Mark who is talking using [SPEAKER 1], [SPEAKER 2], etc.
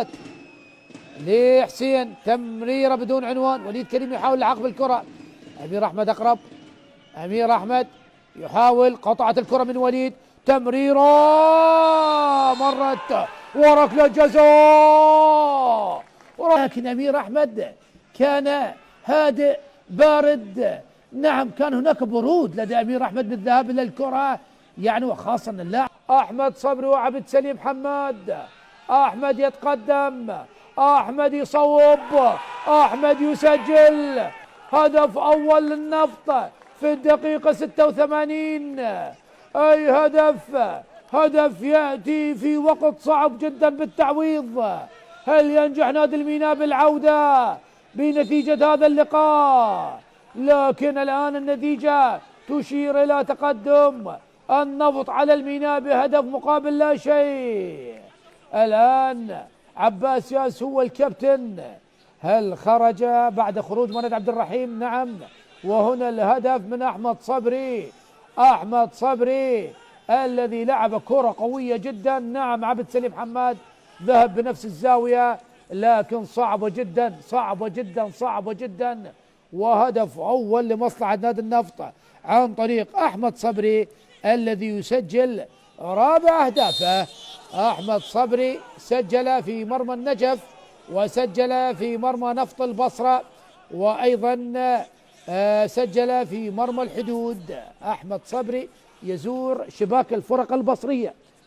[SPEAKER 1] محمد لحسين، تمريرة بدون عنوان. وليد كريم يحاول الحق بالكرة. أمير أحمد أقرب. أمير أحمد يحاول قطعت الكرة من وليد، تمريرة مرت وركلة جزاء. لكن أمير أحمد كان هادئ بارد. نعم كان هناك برود لدى أمير أحمد بالذهاب إلى الكرة، يعني وخاصة اللاعب أحمد صبري وعبد سليم حماد. أحمد يتقدم، أحمد يصوب، أحمد يسجل هدف أول للنفط في الدقيقة 86. أي هدف يأتي في وقت صعب جدا بالتعويض. هل ينجح نادي الميناء بالعودة بنتيجة هذا اللقاء؟ لكن الآن النتيجة تشير إلى تقدم النفط على الميناء بهدف مقابل لا شيء. الآن عباس ياس هو الكابتن. هل خرج بعد خروج مند عبد الرحيم؟ نعم. وهنا الهدف من أحمد صبري. أحمد صبري الذي لعب كرة قوية جدا. نعم عبد سليم حماد ذهب بنفس الزاوية، لكن صعبة جدا صعبة جدا صعبة جدا. وهدف أول لمصلحة نادي النفط عن طريق أحمد صبري الذي يسجل رابع أهدافه. أحمد صبري سجل في مرمى النجف وسجل في مرمى نفط البصرة، وأيضا سجل في مرمى الحدود. أحمد صبري يزور شباك الفرق البصرية.